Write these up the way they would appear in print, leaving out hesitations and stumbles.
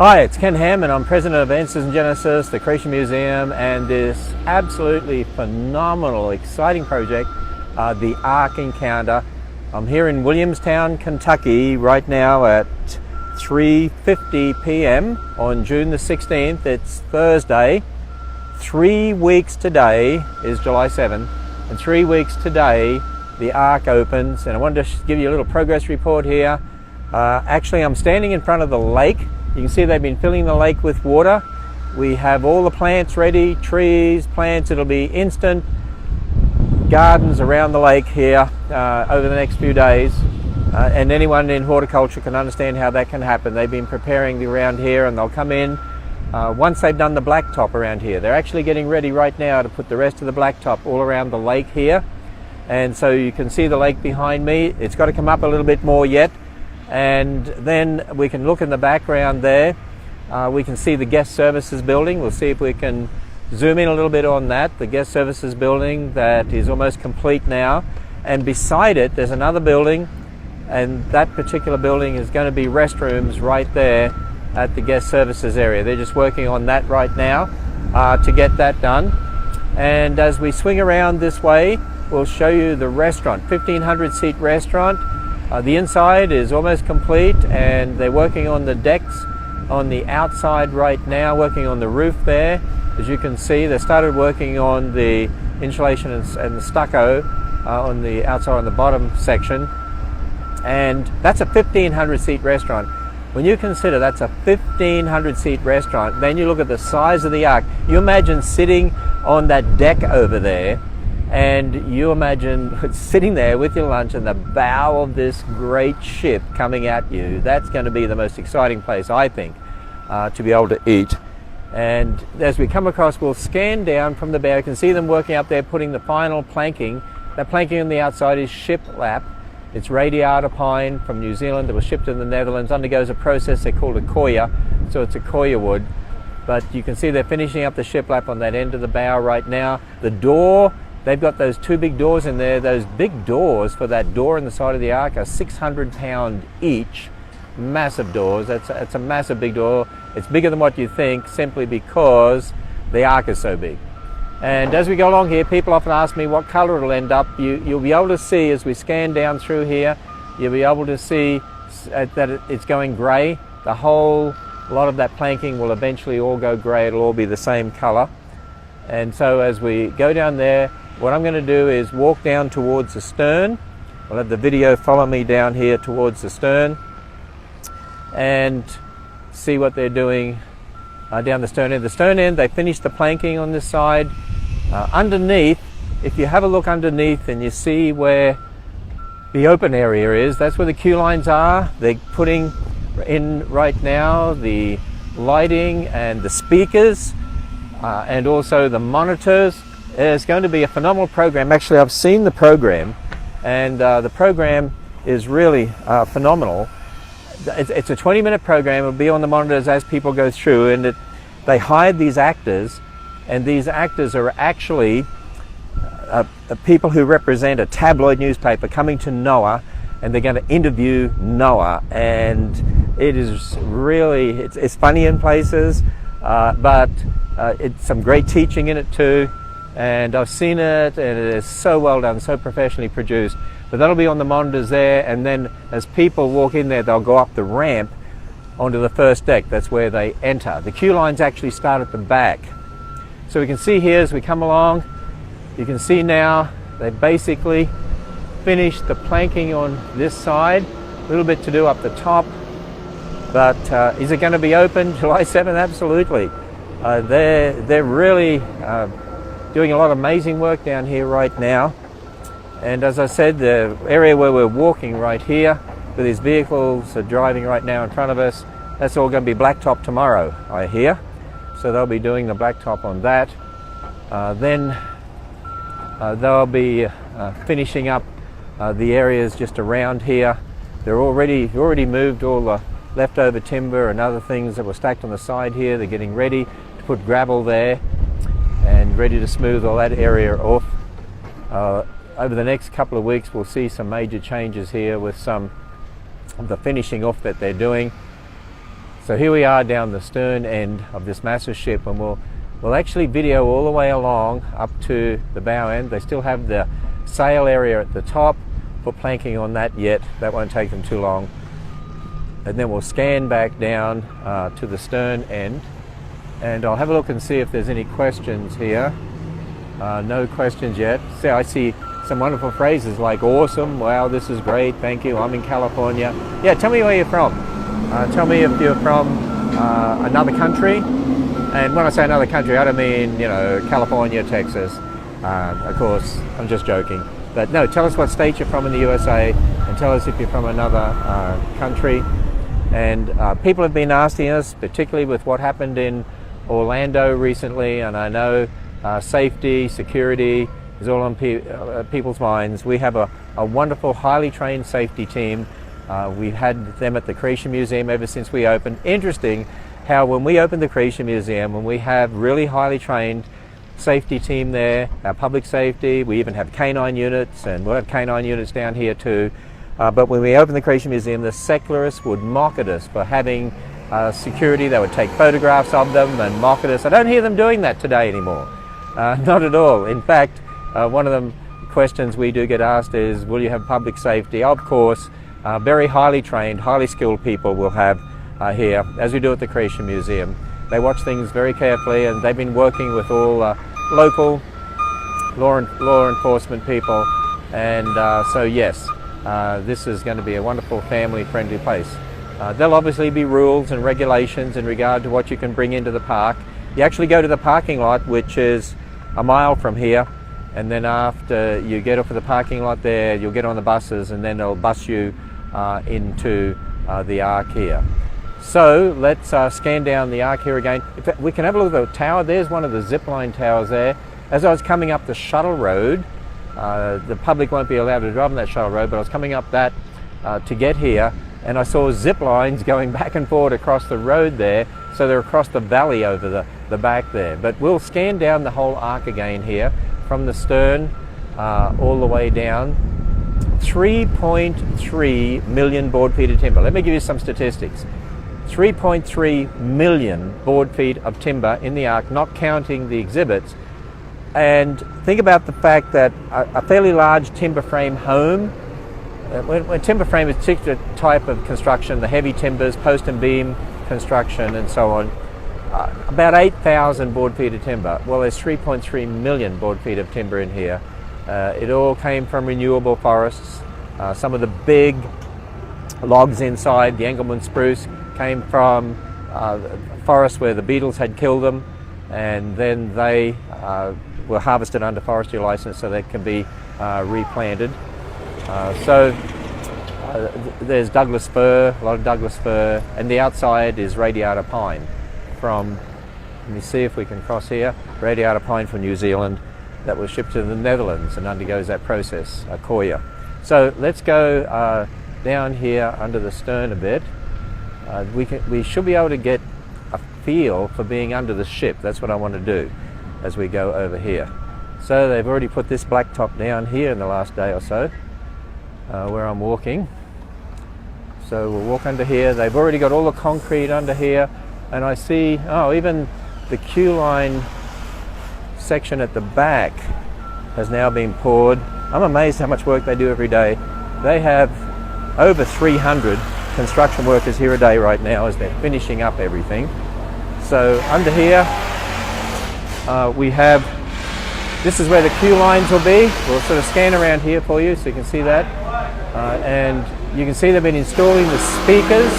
Hi, it's Ken Ham and I'm president of Answers in Genesis, the Creation Museum, and this absolutely phenomenal, exciting project, the Ark Encounter. I'm here in Williamstown, Kentucky right now at 3:50 p.m. on June the 16th. It's Thursday. 3 weeks today is July 7th, and 3 weeks today the Ark opens, and I wanted to give you a little progress report here. Actually, I'm standing in front of the lake. You can see they've been filling the lake with water. We have all the plants ready, trees, plants. It'll be instant gardens around the lake here over the next few days. And anyone in horticulture can understand how that can happen. They've been preparing the around here, and they'll come in once they've done the blacktop around here. They're actually getting ready right now to put the rest of the blacktop all around the lake here. And so you can see the lake behind me. It's got to come up a little bit more yet. And then we can look in the background there. We can see the guest services building. We'll see if we can zoom in a little bit on that. The guest services building that is almost complete now. And beside it, there's another building, and that particular building is going to be restrooms right there at the guest services area. They're just working on that right now to get that done. And as we swing around this way, we'll show you the restaurant, 1,500 seat restaurant. The inside is almost complete, and they're working on the decks on the outside right now, working on the roof there. As you can see, they started working on the insulation and the stucco on the outside on the bottom section. And that's a 1,500 seat restaurant. When you consider that's a 1,500 seat restaurant, then you look at the size of the Ark. You imagine sitting on that deck over there, and you imagine sitting there with your lunch and the bow of this great ship coming at you. That's going to be the most exciting place, I think, to be able to eat. And as we come across, we'll scan down from the bow. You can see them working up there, putting the final planking. That planking on the outside is shiplap. It's radiata pine from New Zealand. It was shipped to the Netherlands, undergoes a process they call a koya, so it's a koya wood. But you can see they're finishing up the shiplap on that end of the bow right now. The door, they've got those two big doors in there. Those big doors for that door in the side of the Ark are 600 pound each. Massive doors. That's a massive big door. It's bigger than what you think, simply because the Ark is so big. And as we go along here, people often ask me what color it'll end up. You'll be able to see as we scan down through here, you'll be able to see that it's going grey. The whole lot of that planking will eventually all go grey. It'll all be the same color. And so as we go down there, what I'm going to do is walk down towards the stern. I'll have the video follow me down here towards the stern and see what they're doing down the stern end. The stern end, they finished the planking on this side. Underneath, if you have a look underneath and you see where the open area is, that's where the queue lines are. They're putting in right now the lighting and the speakers and also the monitors. It's going to be a phenomenal program. Actually, I've seen the program, and the program is really phenomenal. It's a 20-minute program. It'll be on the monitors as people go through, and they hired these actors, and these actors are actually people who represent a tabloid newspaper coming to Noah, and they're going to interview Noah. And it is really, it's funny in places, but it's some great teaching in it too. And I've seen it, and it is so well done, so professionally produced. But that'll be on the monitors there, and then as people walk in there, they'll go up the ramp onto the first deck. That's where they enter. The queue lines actually start at the back. So we can see here as we come along, you can see now they basically finished the planking on this side. A little bit to do up the top, but is it going to be open July 7th? Absolutely. They're really doing a lot of amazing work down here right now. And as I said, the area where we're walking right here, where these vehicles are driving right now in front of us, that's all going to be blacktop tomorrow, I hear. So they'll be doing the blacktop on that. Then they'll be finishing up the areas just around here. They're already moved all the leftover timber and other things that were stacked on the side here. They're getting ready to put gravel there and ready to smooth all that area off. Over the next couple of weeks we'll see some major changes here with some of the finishing off that they're doing. So here we are down the stern end of this massive ship, and we'll actually video all the way along up to the bow end. They still have the sail area at the top. Put planking on that yet. That won't take them too long. And then we'll scan back down to the stern end, and I'll have a look and see if there's any questions here. No questions yet. See, I see some wonderful phrases like awesome, wow, this is great, thank you, I'm in California. Yeah, tell me where you're from. Tell me if you're from another country. And when I say another country, I don't mean, you know, California, Texas. Of course, I'm just joking. But no, tell us what state you're from in the USA, and tell us if you're from another country. And people have been asking us, particularly with what happened in Orlando recently, and I know safety, security is all on people's minds. We have a wonderful, highly trained safety team. We've had them at the Creation Museum ever since we opened. Interesting how when we opened the Creation Museum, when we have really highly trained safety team there, our public safety, we even have canine units, and we'll have canine units down here too. But when we opened the Creation Museum, the secularists would mock at us for having security. They would take photographs of them and mock at us. I don't hear them doing that today anymore. Not at all. In fact, one of the questions we do get asked is, will you have public safety? Of course, very highly trained, highly skilled people will have here, as we do at the Creation Museum. They watch things very carefully, and they've been working with all local law enforcement people, and so yes, this is going to be a wonderful family-friendly place. There'll obviously be rules and regulations in regard to what you can bring into the park. You actually go to the parking lot, which is a mile from here, and then after you get off of the parking lot there, you'll get on the buses, and then they'll bus you into the Ark here. So let's scan down the Ark here again. In fact, we can have a look at the tower. There's one of the zipline towers there. As I was coming up the shuttle road, the public won't be allowed to drive on that shuttle road, but I was coming up that to get here, and I saw zip lines going back and forward across the road there, so they're across the valley over the back there. But we'll scan down the whole Ark again here, from the stern all the way down. 3.3 million board feet of timber. Let me give you some statistics. 3.3 million board feet of timber in the Ark, not counting the exhibits. And think about the fact that a fairly large timber frame home, when timber frame is a particular type of construction, the heavy timbers, post and beam construction and so on, about 8,000 board feet of timber. Well, there's 3.3 million board feet of timber in here. It all came from renewable forests. Some of the big logs inside, the Engelmann spruce, came from forests where the beetles had killed them, and then they were harvested under forestry license so they can be replanted. There's Douglas fir, a lot of Douglas fir, and the outside is radiata pine from, let me see if we can cross here, radiata pine from New Zealand that was shipped to the Netherlands and undergoes that process, Koya. So let's go down here under the stern a bit. We should be able to get a feel for being under the ship. That's what I want to do as we go over here. So they've already put this blacktop down here in the last day or so, where I'm walking. So we'll walk under here. They've already got all the concrete under here, and I see, oh, even the queue line section at the back has now been poured. I'm amazed how much work they do every day. They have over 300 construction workers here a day right now as they're finishing up everything. So under here we have, this is where the queue lines will be. We'll sort of scan around here for you so you can see that. And you can see they've been installing the speakers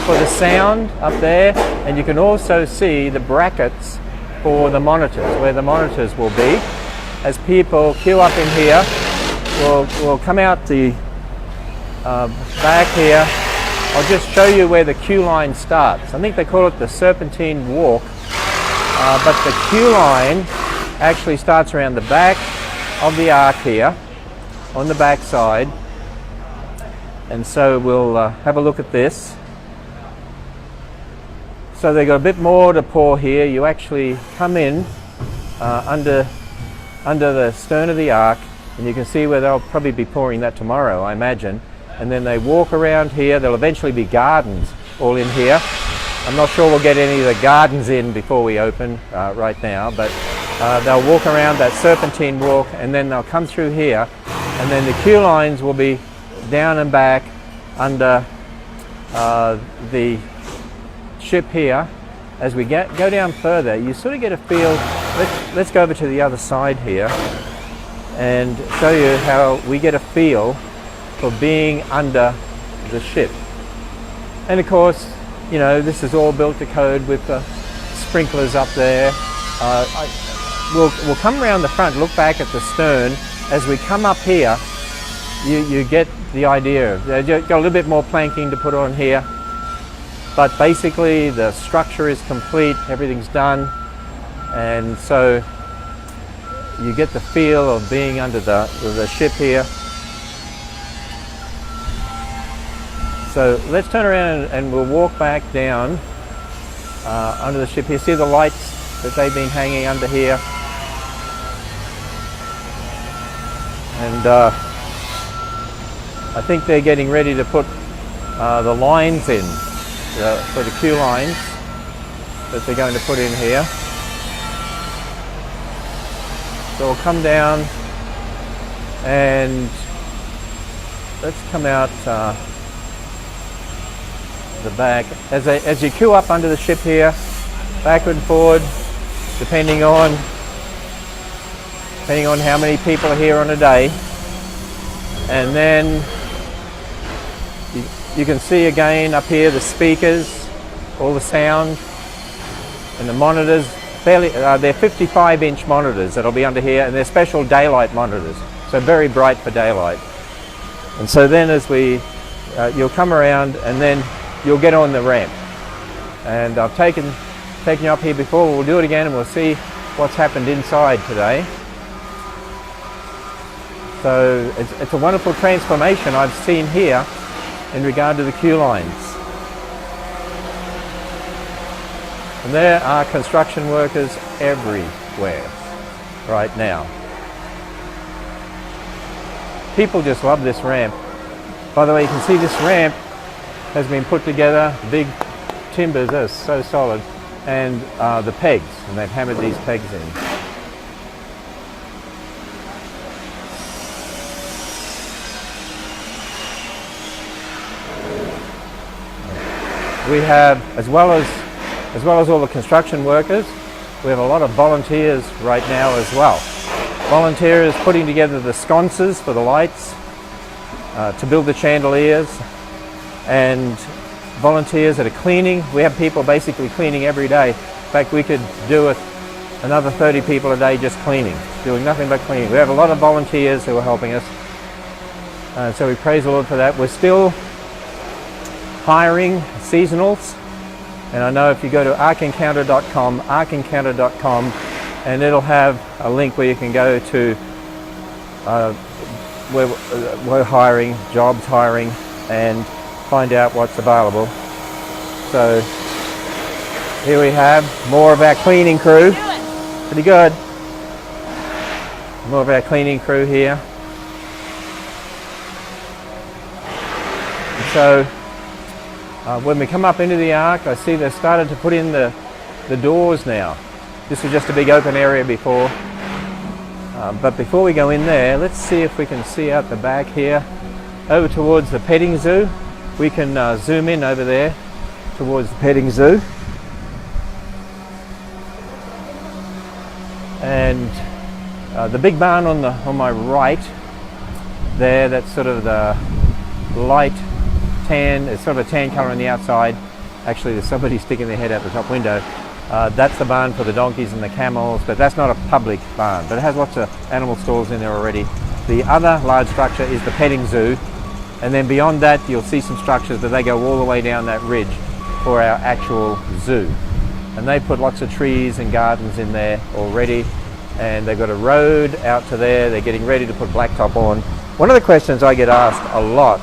for the sound up there, and you can also see the brackets for the monitors, where the monitors will be. As people queue up in here, we'll come out the back here. I'll just show you where the queue line starts. I think they call it the Serpentine Walk, but the queue line actually starts around the back of the Ark here, on the back side. And so we'll have a look at this. So they've got a bit more to pour here. You actually come in under the stern of the Ark, and you can see where they'll probably be pouring that tomorrow, I imagine. And then they walk around here. There'll eventually be gardens all in here. I'm not sure we'll get any of the gardens in before we open right now, but they'll walk around that serpentine walk, and then they'll come through here, and then the queue lines will be down and back under the ship here. As we go down further, you sort of get a feel. Let's go over to the other side here and show you how we get a feel for being under the ship. And of course, you know, this is all built to code with the sprinklers up there. We'll come around the front, look back at the stern. As we come up here, you get the idea. You've got a little bit more planking to put on here, but basically the structure is complete, everything's done, and so you get the feel of being under the ship here. So let's turn around and we'll walk back down under the ship here. See the lights that they've been hanging under here? And I think they're getting ready to put the lines in, for the queue lines that they're going to put in here. So we'll come down and let's come out the back. As you queue up under the ship here, backward and forward, depending on how many people are here on a day. And then you can see again up here the speakers, all the sound, and the monitors. They're 55-inch monitors that'll be under here, and they're special daylight monitors, so very bright for daylight. And so then as you'll come around and then you'll get on the ramp. And I've taken you up here before. We'll do it again and we'll see what's happened inside today. So it's a wonderful transformation I've seen here in regard to the queue lines. And there are construction workers everywhere right now. People just love this ramp. By the way, you can see this ramp has been put together, big timbers, they're so solid, and the pegs, and they've hammered these pegs in. We have, as well as all the construction workers, we have a lot of volunteers right now as well. Volunteers putting together the sconces for the lights, to build the chandeliers, and volunteers that are cleaning. We have people basically cleaning every day. In fact, we could do another 30 people a day just cleaning, doing nothing but cleaning. We have a lot of volunteers who are helping us. So we praise the Lord for that. We're still hiring seasonals. And I know if you go to arkencounter.com, and it'll have a link where you can go to where we're hiring, jobs hiring, and find out what's available. So here we have more of our cleaning crew. Pretty good. More of our cleaning crew here. And so when we come up into the ark, I see they've started to put in the doors now. This was just a big open area before. But before we go in there, let's see if we can see out the back here, over towards the petting zoo. We can zoom in over there towards the petting zoo. And the big barn on my right there, that's sort of the light tan, it's sort of a tan colour on the outside. Actually, there's somebody sticking their head out the top window. That's the barn for the donkeys and the camels, but that's not a public barn, but it has lots of animal stalls in there already. The other large structure is the petting zoo, and then beyond that you'll see some structures, but they go all the way down that ridge for our actual zoo. And they put lots of trees and gardens in there already, and they've got a road out to there. They're getting ready to put blacktop on. One of the questions I get asked a lot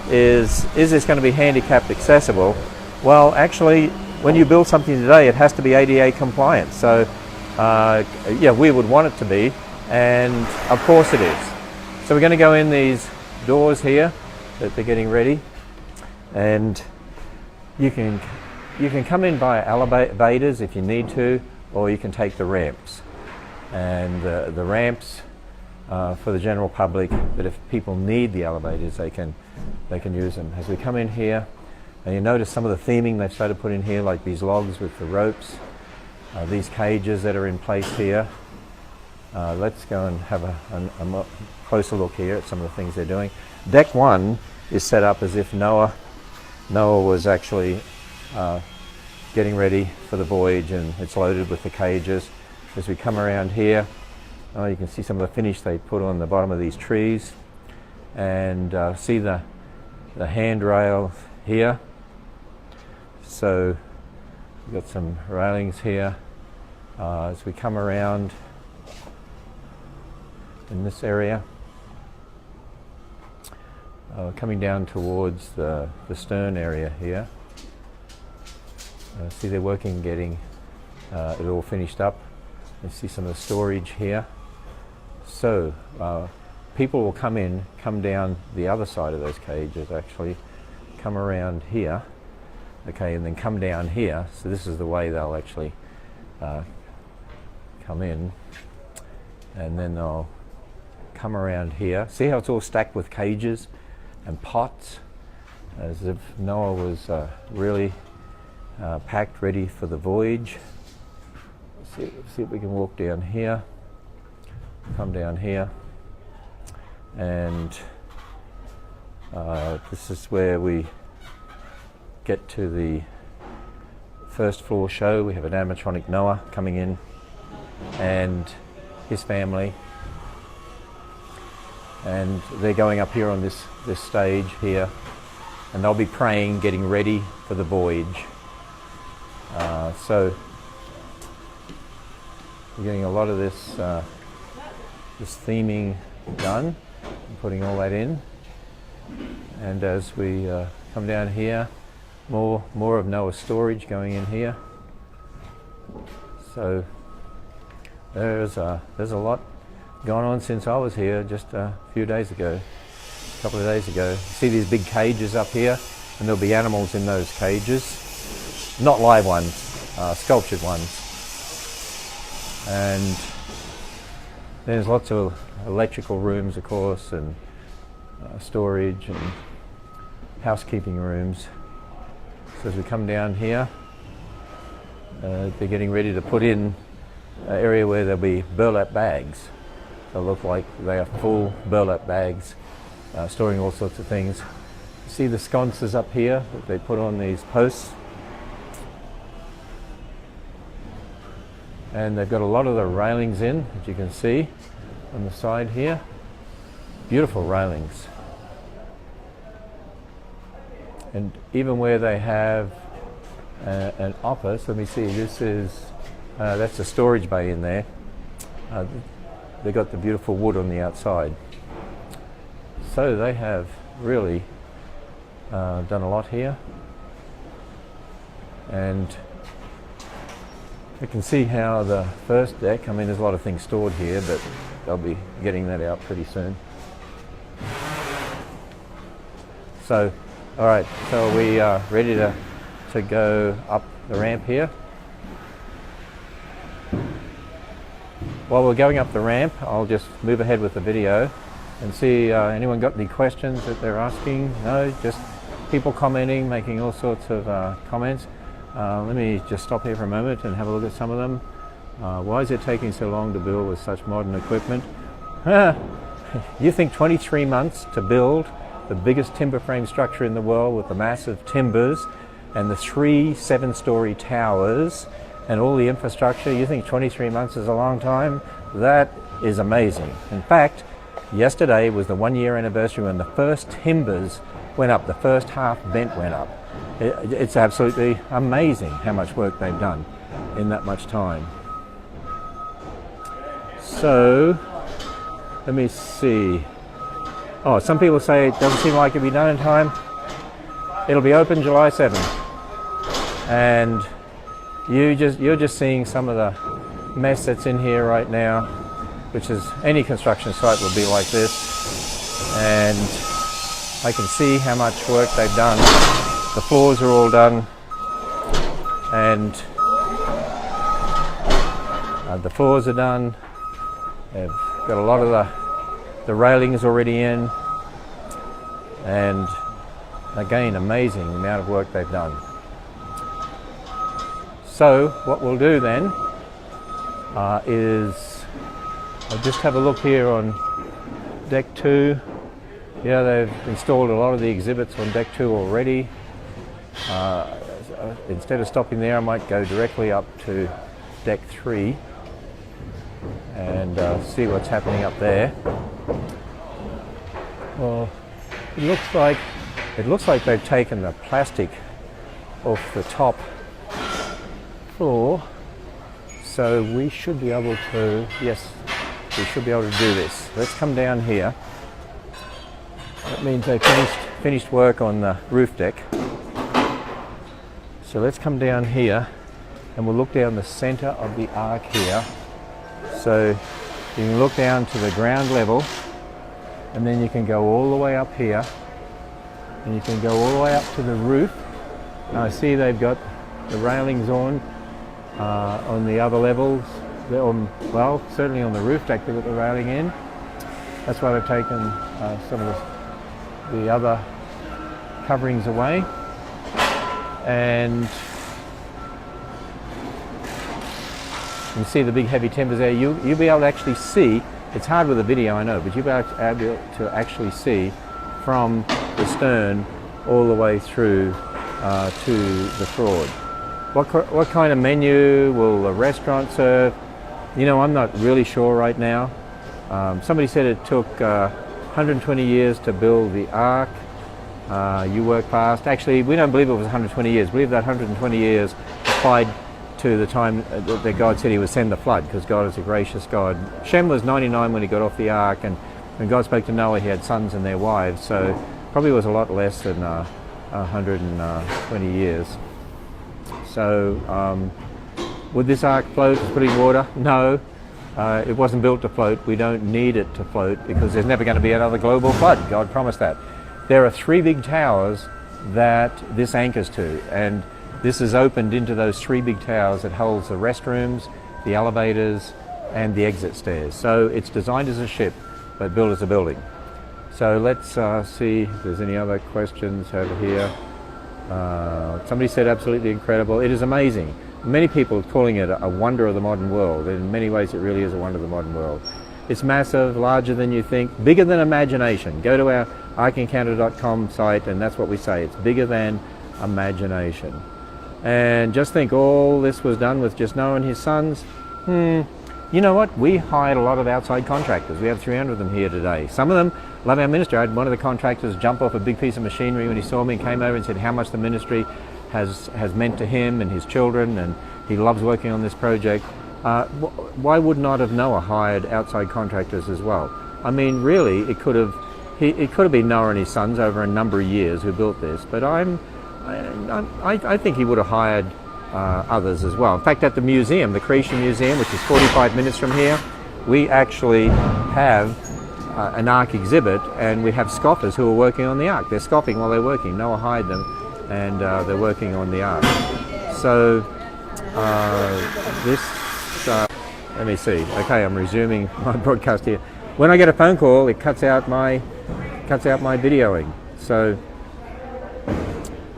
is this going to be handicapped accessible? Well, actually, when you build something today, it has to be ADA compliant. So, yeah, we would want it to be, and of course it is. So we're going to go in these doors here that they're getting ready, and you can you can come in by elevators if you need to, or you can take the ramps. And the ramps for the general public, but if people need the elevators, they can use them. As we come in here, and you notice some of the theming they've started to put in here, like these logs with the ropes, these cages that are in place here. Let's go and have a closer look here at some of the things they're doing. Deck 1 is set up as if Noah was actually getting ready for the voyage, and it's loaded with the cages. As we come around here, you can see some of the finish they put on the bottom of these trees, and see the handrail here. So we've got some railings here. As we come around in this area, coming down towards the stern area here. See, they're working getting it all finished up. You see some of the storage here. So people will come down the other side of those cages, actually, come around here, okay, and then come down here. So this is the way they'll actually come in, and then they'll come around here. See how it's all stacked with cages and pots, as if Noah was really packed, ready for the voyage. See if we can walk down here, come down here, and this is where we get to the first floor show. We have an animatronic Noah coming in and his family, and they're going up here on this stage here, and they'll be praying, getting ready for the voyage. So we're getting a lot of this theming done, and putting all that in. And as we come down here, more of Noah's storage going in here. So there's a lot going on since I was here just a few days ago, a couple of days ago. See these big cages up here, and there'll be animals in those cages, not live ones, sculptured ones. And there's lots of electrical rooms, of course, and storage and housekeeping rooms. So as we come down here, they're getting ready to put in an area where there'll be burlap bags. They'll look like they are full burlap bags, storing all sorts of things. See the sconces up here that they put on these posts? And they've got a lot of the railings in, as you can see on the side here. Beautiful railings. And even where they have an office, let me see, this is, that's a storage bay in there. They've got the beautiful wood on the outside. So they have really done a lot here. And you can see how the first deck, I mean, there's a lot of things stored here, but they'll be getting that out pretty soon. So, all right, so we are ready to go up the ramp here. While we're going up the ramp, I'll just move ahead with the video and see anyone got any questions that they're asking. No, just people commenting, making all sorts of comments. Let me just stop here for a moment and have a look at some of them. Why is it taking so long to build with such modern equipment? You think 23 months to build the biggest timber frame structure in the world with the massive timbers and the 3 7-story towers and all the infrastructure, you think 23 months is a long time? That is amazing. In fact, yesterday was the 1-year anniversary when the first timbers went up, the first half bent went up. It's absolutely amazing how much work they've done in that much time. So, let me see. Oh, some people say it doesn't seem like it'll be done in time. It'll be open July 7th. And you're just seeing some of the mess that's in here right now, which is any construction site will be like this. And I can see how much work they've done. The floors are all done. and the floors are done. They've got a lot of the railings already in, and again, amazing amount of work they've done. So what we'll do then is I'll just have a look here on deck 2. Yeah, they've installed a lot of the exhibits on deck 2 already. Instead of stopping there, I might go directly up to deck 3 and see what's happening up there. Well, it looks like they've taken the plastic off the top floor, so we should be able to, yes, we should be able to do this. Let's come down here. That means they finished work on the roof deck. So let's come down here and we'll look down the center of the ark here. So you can look down to the ground level, and then you can go all the way up here, and you can go all the way up to the roof. Now I see they've got the railings on the other levels. Well, certainly on the roof deck they've got the railing in. That's why they've taken some of the other coverings away. And you can see the big heavy timbers there. You'll be able to actually see, it's hard with a video I know, but you'll be able to actually see from the stern all the way through to the fraud. What kind of menu will the restaurant serve? You know, I'm not really sure right now. Somebody said it took 120 years to build the ark. You work fast. Actually, we don't believe it was 120 years. We believe that 120 years applied to the time that God said he would send the flood, because God is a gracious God. Shem was 99 when he got off the ark, and when God spoke to Noah, he had sons and their wives, so probably was a lot less than 120 years. So would this ark float as putting water? No, it wasn't built to float. We don't need it to float because there's never going to be another global flood. God promised that. There are 3 big towers that this anchors to, and this is opened into those 3 big towers that holds the restrooms, the elevators, and the exit stairs. So it's designed as a ship, but built as a building. So let's see if there's any other questions over here. Somebody said absolutely incredible. It is amazing. Many people are calling it a wonder of the modern world. In many ways it really is a wonder of the modern world. It's massive, larger than you think, bigger than imagination. Go to our arkencounter.com site and that's what we say. It's bigger than imagination. And just think, all this was done with just Noah and his sons. You know what? We hired a lot of outside contractors. We have 300 of them here today. Some of them love our ministry. I had one of the contractors jump off a big piece of machinery when he saw me and came over and said how much the ministry has meant to him and his children, and he loves working on this project. Why would not have Noah hired outside contractors as well? I mean, really, it could have been Noah and his sons over a number of years who built this, but I think he would have hired others as well. In fact, at the museum, the Creation Museum, which is 45 minutes from here, we actually have an ark exhibit, and we have scoffers who are working on the ark. They're scoffing while they're working. Noah hired them, and they're working on the ark. So let me see. Okay, I'm resuming my broadcast here. When I get a phone call, it cuts out my videoing. So,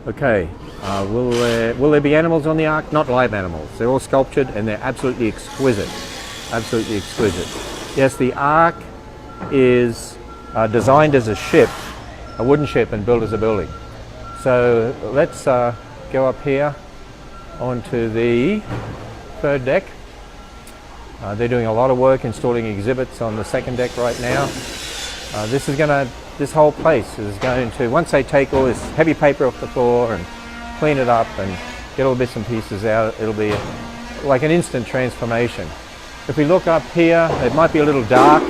okay. Will there be animals on the ark? Not live animals. They're all sculptured and they're absolutely exquisite. Absolutely exquisite. Yes, the ark is designed as a ship, a wooden ship, and built as a building. So let's go up here onto the 3rd deck. They're doing a lot of work installing exhibits on the 2nd deck right now. This whole place is going to, once they take all this heavy paper off the floor and clean it up and get all the bits and pieces out, it'll be like an instant transformation. If we look up here, it might be a little dark,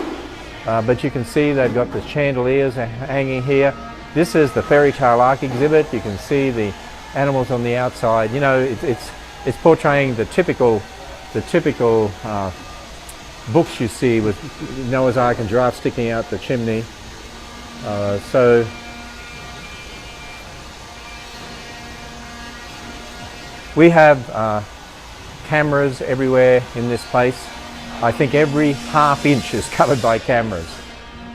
but you can see they've got the chandeliers hanging here. This is the fairy tale ark exhibit. You can see the animals on the outside. You know, it's portraying the typical books you see with Noah's Ark and giraffes sticking out the chimney. So We have cameras everywhere in this place. I think every half inch is covered by cameras.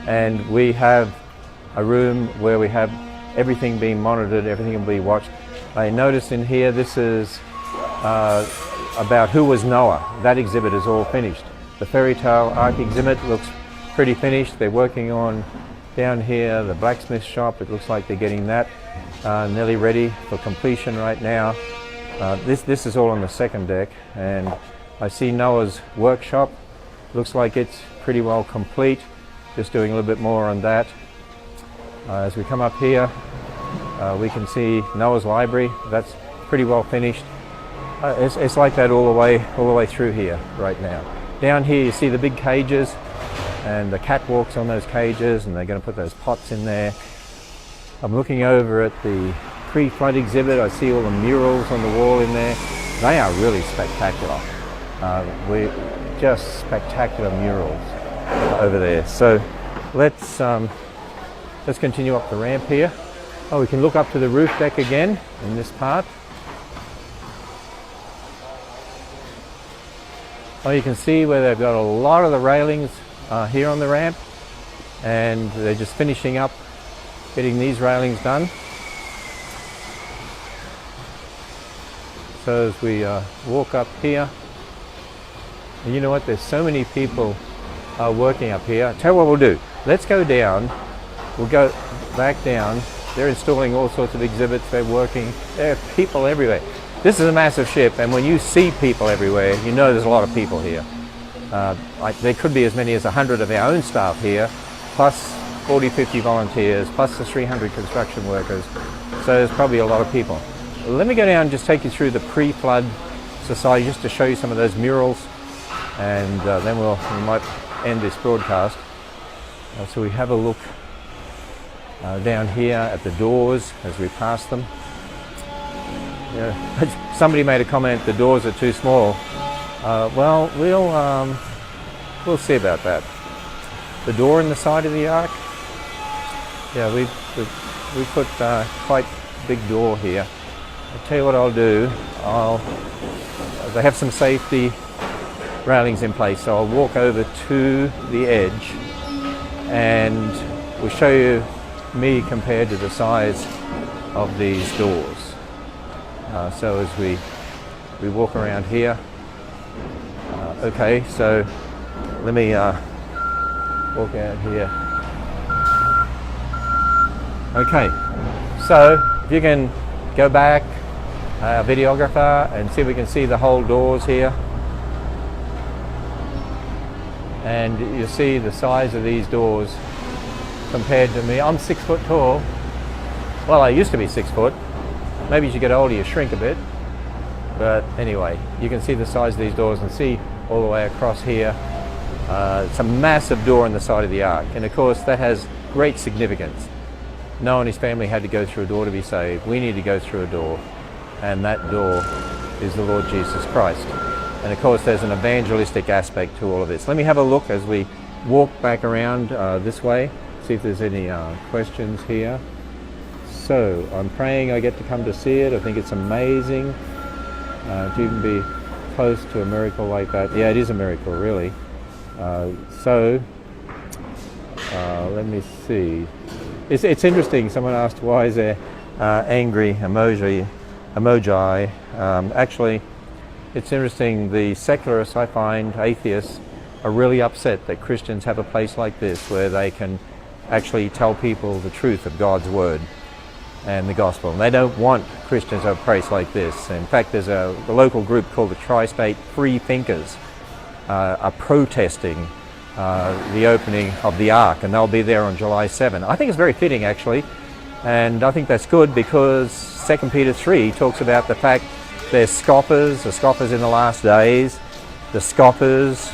And we have a room where we have everything being monitored, everything will be watched. I notice in here this is about who was Noah. That exhibit is all finished. The fairy tale ark exhibit looks pretty finished. They're working on down here the blacksmith shop. It looks like they're getting that nearly ready for completion right now. This is all on the second deck, and I see Noah's workshop. Looks like it's pretty well complete. Just doing a little bit more on that. As we come up here, we can see Noah's library. That's pretty well finished. It's like that all the way through here right now. Down here you see the big cages and the catwalks on those cages, and they're going to put those pots in there. I'm looking over at the pre-flood exhibit. I see all the murals on the wall in there. They are really spectacular. Just spectacular murals over there. So let's continue up the ramp here. Oh, we can look up to the roof deck again in this part. Oh, you can see where they've got a lot of the railings here on the ramp, and they're just finishing up getting these railings done. So as we walk up here, and you know what, there's so many people working up here. Tell you what we'll do, let's go down, we'll go back down. They're installing all sorts of exhibits, they're working, there are people everywhere. This is a massive ship, and when you see people everywhere, you know there's a lot of people here. There could be as many as 100 of our own staff here, plus 40, 50 volunteers, plus the 300 construction workers. So there's probably a lot of people. Let me go down and just take you through the pre-flood society, just to show you some of those murals, and then we might end this broadcast. So we have a look down here at the doors as we pass them. Yeah. Somebody made a comment, the doors are too small. Well, we'll see about that. The door in the side of the ark, yeah, we put quite big door here. I'll tell you what I'll do. They have some safety railings in place, so I'll walk over to the edge, and we'll show you me compared to the size of these doors. So as we walk around here, okay, so let me walk out here. Okay, so if you can go back, videographer, and see if we can see the whole doors here. And you see the size of these doors compared to me. I'm 6 foot tall. Well, I used to be 6 foot. Maybe as you get older you shrink a bit. But anyway, you can see the size of these doors and see all the way across here. It's a massive door on the side of the ark. And of course that has great significance. Noah and his family had to go through a door to be saved. We need to go through a door. And that door is the Lord Jesus Christ. And of course there's an evangelistic aspect to all of this. Let me have a look as we walk back around this way, see if there's any questions here. So I'm praying I get to come to see it. I think it's amazing to even be close to a miracle like that. Yeah, it is a miracle, really. Let me see. It's interesting. Someone asked, why is there angry emoji? Actually, it's interesting. The secularists, I find, atheists, are really upset that Christians have a place like this where they can actually tell people the truth of God's Word and the Gospel. And they don't want Christians to have a place like this. In fact, there's a local group called the Tri-State Free Thinkers are protesting the opening of the Ark, and they'll be there on July 7. I think it's very fitting, actually, and I think that's good because 2 Peter 3 talks about the fact there's scoffers, the scoffers in the last days, the scoffers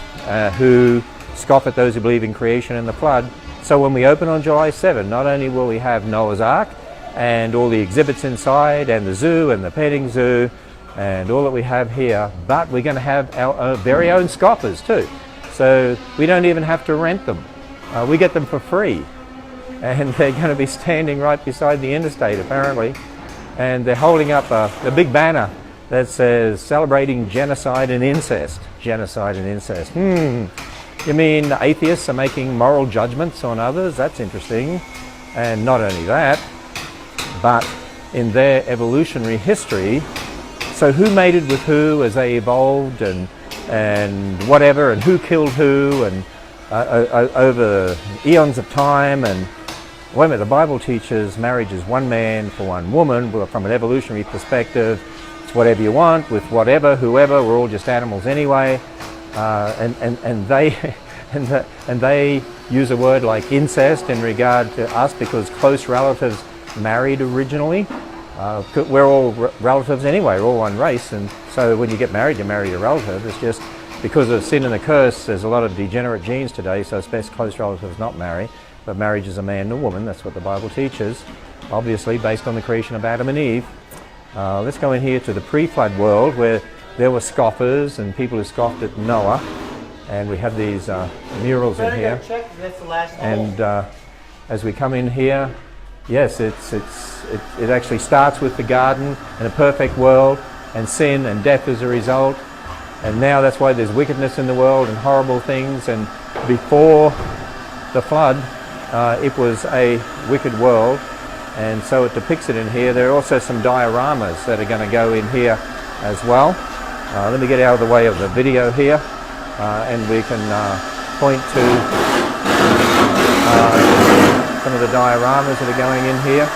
who scoff at those who believe in creation and the flood. So when we open on July 7, not only will we have Noah's Ark and all the exhibits inside and the zoo and the petting zoo and all that we have here, but we're going to have our very own scoffers too. So we don't even have to rent them. We get them for free. And they're going to be standing right beside the interstate, apparently. And they're holding up a big banner that says celebrating genocide and incest. Genocide and incest. You mean atheists are making moral judgments on others? That's interesting. And not only that, but in their evolutionary history, so who mated with who as they evolved and whatever, and who killed who, and over eons of time. And wait a minute, the Bible teaches marriage is one man for one woman. Well, from an evolutionary perspective, it's whatever you want with whatever, whoever. We're all just animals anyway. And they use a word like incest in regard to us because close relatives married originally. We're all relatives anyway, we're all one race, and so when you get married, you marry your relative. It's just because of sin and the curse, there's a lot of degenerate genes today, so it's best close relatives not marry. But marriage is a man and a woman, that's what the Bible teaches, obviously based on the creation of Adam and Eve. Let's go in here to the pre-flood world where there were scoffers and people who scoffed at Noah, and we have these murals in here. And as we come in here, yes, it actually starts with the garden and a perfect world, and sin and death as a result. And now that's why there's wickedness in the world and horrible things. And before the flood, it was a wicked world, and so it depicts it in here. There are also some dioramas that are going to go in here as well. Let me get out of the way of the video here, and we can point to some of the dioramas that are going in here.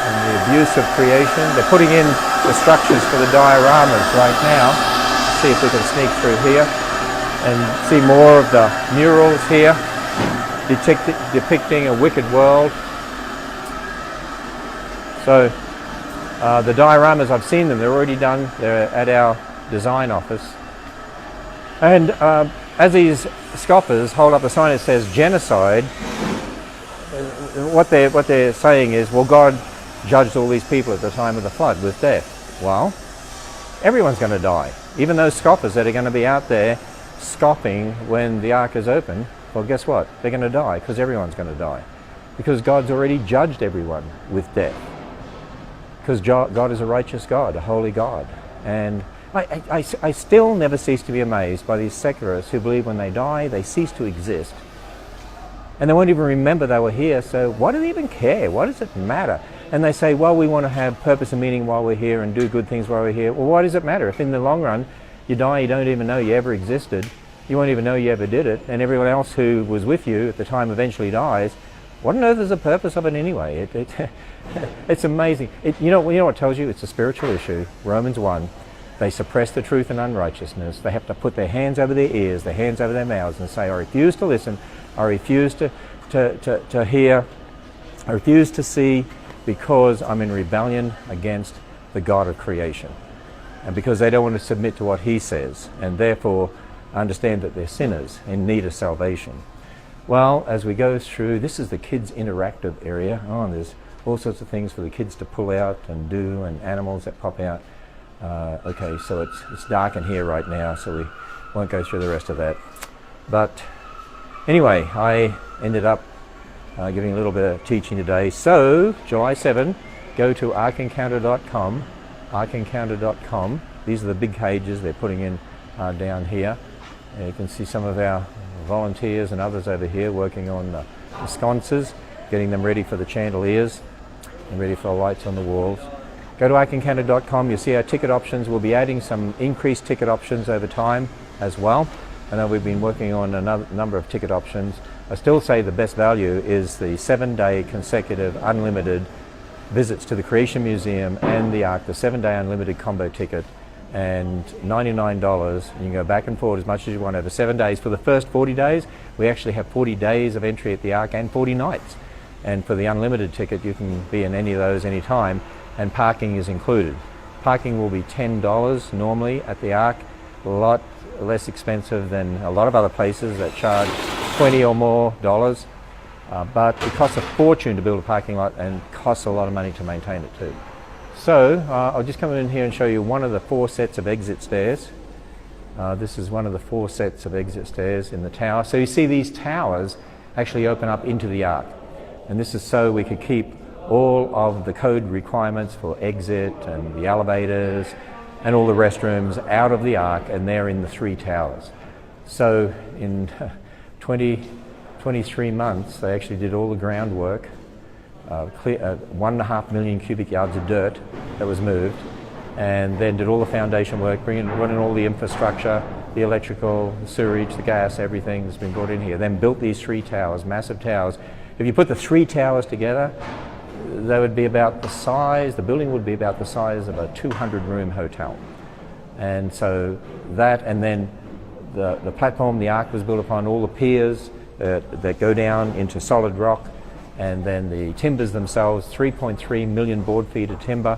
And the abuse of creation. They're putting in the structures for the dioramas right now. Let's see if we can sneak through here and see more of the murals here depicting a wicked world. So the dioramas, I've seen them, they're already done. They're at our design office. And as these scoffers hold up a sign that says genocide, what they're saying is, well, God judged all these people at the time of the flood with death. Well, everyone's going to die. Even those scoffers that are going to be out there scoffing when the ark is open, well, guess what? They're going to die because everyone's going to die. Because God's already judged everyone with death. Because God is a righteous God, a holy God. And I still never cease to be amazed by these secularists who believe when they die, they cease to exist. And they won't even remember they were here, so why do they even care? Why does it matter? And they say, well, we want to have purpose and meaning while we're here and do good things while we're here. Well, why does it matter? If in the long run you die, you don't even know you ever existed, you won't even know you ever did it, and everyone else who was with you at the time eventually dies, what on earth is the purpose of it anyway? It's amazing. You know what it tells you? It's a spiritual issue. Romans 1. They suppress the truth and unrighteousness. They have to put their hands over their ears, their hands over their mouths, and say, I refuse to listen, I refuse to hear, I refuse to see, because I'm in rebellion against the God of creation. And because they don't want to submit to what he says, and therefore understand that they're sinners in need of salvation. Well, as we go through, this is the kids' interactive area. Oh, and there's all sorts of things for the kids to pull out and do, and animals that pop out. Okay, so it's dark in here right now, so we won't go through the rest of that. But anyway, I ended up giving a little bit of teaching today. So, July 7, go to arkencounter.com, arkencounter.com. These are the big cages they're putting in down here. And you can see some of our volunteers and others over here working on the sconces, getting them ready for the chandeliers and ready for the lights on the walls. Go to arkencounter.com, you'll see our ticket options. We'll be adding some increased ticket options over time as well. I know we've been working on a number of ticket options. I still say the best value is the 7-day consecutive unlimited visits to the Creation Museum and the Ark, the 7-day unlimited combo ticket, and $99. You can go back and forward as much as you want over 7 days. For the first 40 days, we actually have 40 days of entry at the Ark and 40 nights. And for the unlimited ticket, you can be in any of those any time, and parking is included. Parking will be $10 normally at the Ark, a lot less expensive than a lot of other places that charge $20 or more. But it costs a fortune to build a parking lot and costs a lot of money to maintain it too. So I'll just come in here and show you one of the 4 sets of exit stairs. This is one of the 4 sets of exit stairs in the tower. So you see these towers actually open up into the Ark. And this is so we could keep all of the code requirements for exit and the elevators and all the restrooms out of the ark, and they're in the 3 towers. So in 23 months, they actually did all the groundwork, 1.5 million cubic yards of dirt that was moved, and then did all the foundation work, running all the infrastructure, the electrical, the sewerage, the gas, everything that's been brought in here. Then built these 3 towers, massive towers. If you put the 3 towers together, they would be about the size, the building would be about the size of a 200-room hotel. And so that, and then the platform the ark was built upon, all the piers that go down into solid rock, and then the timbers themselves, 3.3 million board feet of timber.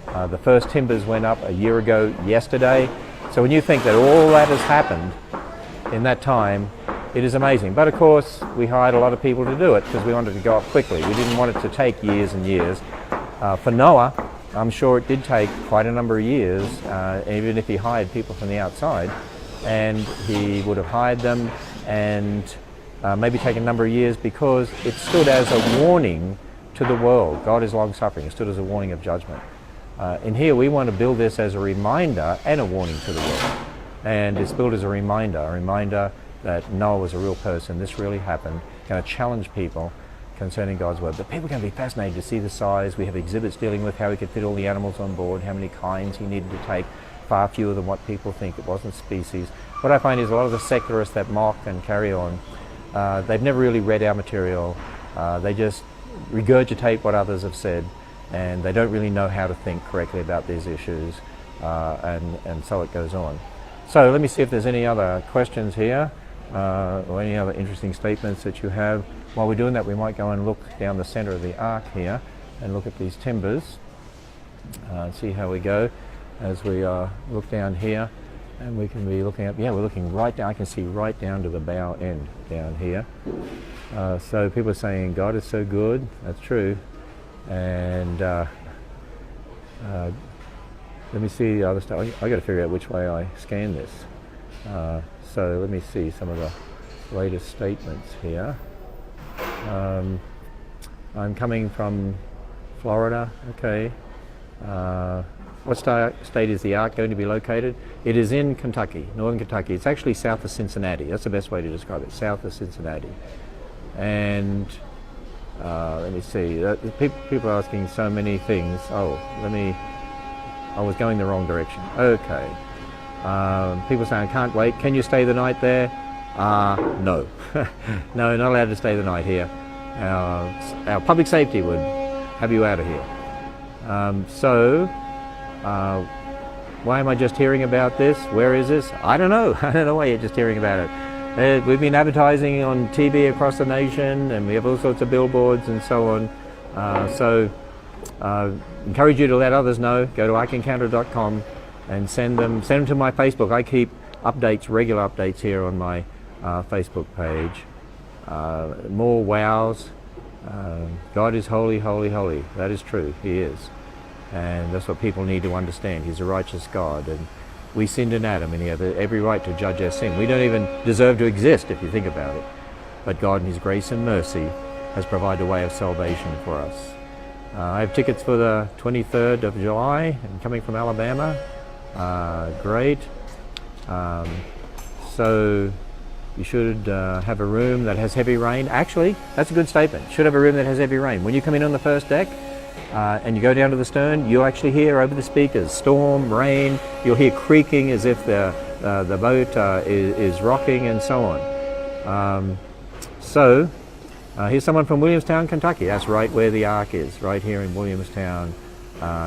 The first timbers went up a year ago yesterday. So when you think that all that has happened in that time, it is amazing. But of course, we hired a lot of people to do it because we wanted to go up quickly. We didn't want it to take years and years. For Noah, I'm sure it did take quite a number of years, even if he hired people from the outside, and he would have hired them and maybe taken a number of years, because it stood as a warning to the world. God is long-suffering. It stood as a warning of judgment. In here, we want to build this as a reminder and a warning to the world. And it's built as a reminder that Noah was a real person. This really happened. Going to challenge people concerning God's word. But people are going to be fascinated to see the size. We have exhibits dealing with how he could fit all the animals on board, how many kinds he needed to take, far fewer than what people think. It wasn't species. What I find is a lot of the secularists that mock and carry on, they've never really read our material. They just regurgitate what others have said, and they don't really know how to think correctly about these issues, and so it goes on. So let me see if there's any other questions here, or any other interesting statements that you have. While we're doing that, we might go and look down the center of the ark here and look at these timbers, see how we go as we look down here. And we can be looking at, we're looking right down, I can see right down to the bow end down here. So people are saying God is so good, that's true. And let me see the other stuff. I got to figure out which way I scan this. So let me see some of the latest statements here. I'm coming from Florida. Okay. What state is the ark going to be located? It is in Kentucky, northern Kentucky. It's actually south of Cincinnati. That's the best way to describe it, south of Cincinnati. And let me see, people are asking so many things. I was going the wrong direction. Okay. People saying, I can't wait. Can you stay the night there? No. No, not allowed to stay the night here. Our public safety would have you out of here. Why am I just hearing about this? Where is this? I don't know. I don't know why you're just hearing about it. We've been advertising on TV across the nation, and we have all sorts of billboards and so on. Encourage you to let others know. Go to arkencounter.com and send them to my Facebook. I keep regular updates here on my Facebook page. More wows. God is holy, holy, holy. That is true. He is. And that's what people need to understand. He's a righteous God, and we sinned in Adam, and he has every right to judge our sin. We don't even deserve to exist if you think about it. But God in his grace and mercy has provided a way of salvation for us. I have tickets for the 23rd of July. I'm coming from Alabama. Great. So you should have a room that has heavy rain. Actually, that's a good statement. Should have a room that has heavy rain. When you come in on the first deck, and you go down to the stern, you'll actually hear over the speakers storm, rain. You'll hear creaking as if the boat is rocking, and so on. Here's someone from Williamstown, Kentucky. That's right where the ark is, right here in Williamstown,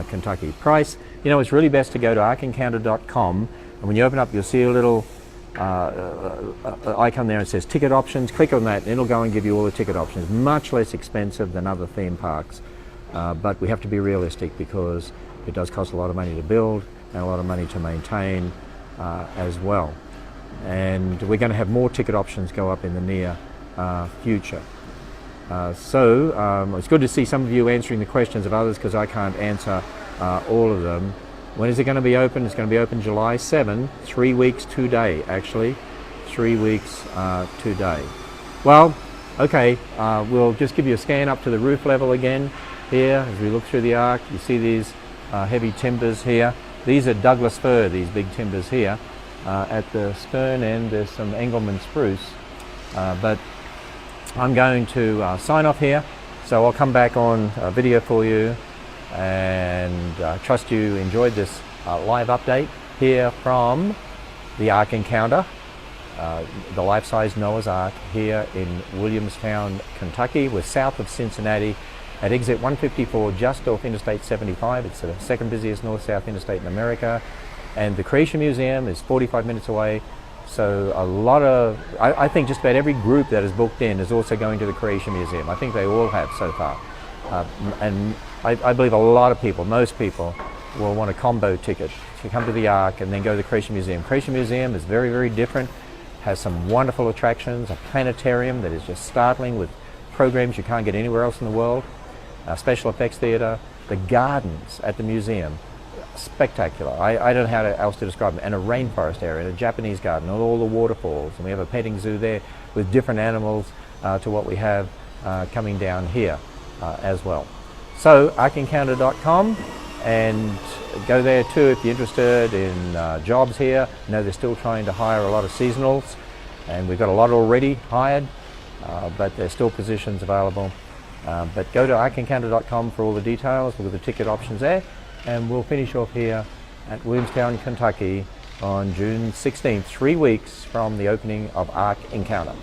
Kentucky. Price, it's really best to go to arkencounter.com, and when you open up, you'll see a little icon there. It says ticket options. Click on that, and it'll go and give you all the ticket options. Much less expensive than other theme parks. But we have to be realistic, because it does cost a lot of money to build and a lot of money to maintain as well. And we're going to have more ticket options go up in the near future. It's good to see some of you answering the questions of others, because I can't answer all of them. When is it going to be open? It's going to be open July 7, 3 weeks today, actually. 3 weeks today. Well, okay, we'll just give you a scan up to the roof level again. here, as we look through the ark, you see these heavy timbers here. These are Douglas fir, these big timbers here. At the stern end there's some Engelmann spruce, but I'm going to sign off here, so I'll come back on a video for you, and trust you enjoyed this live update here from the Ark Encounter, the life-size Noah's Ark here in Williamstown, Kentucky. We're south of Cincinnati at exit 154, just off Interstate 75. It's the second busiest north-south interstate in America, and the Creation Museum is 45 minutes away. So a lot of, I think just about every group that is booked in is also going to the Creation Museum. I think they all have so far. And I believe a lot of people, most people, will want a combo ticket to come to the Ark and then go to the Creation Museum. Creation Museum is very, very different, has some wonderful attractions, a planetarium that is just startling with programs you can't get anywhere else in the world, a special effects theatre, the gardens at the museum, spectacular. I don't know how else to describe them. And a rainforest area, a Japanese garden, all the waterfalls, and we have a petting zoo there with different animals to what we have coming down here as well. So arkencounter.com, and go there too if you're interested in jobs here. I know they're still trying to hire a lot of seasonals, and we've got a lot already hired, but there's still positions available. But go to arkencounter.com for all the details. Look at the ticket options there, and we'll finish off here at Williamstown, Kentucky on June 16th, 3 weeks from the opening of Ark Encounter.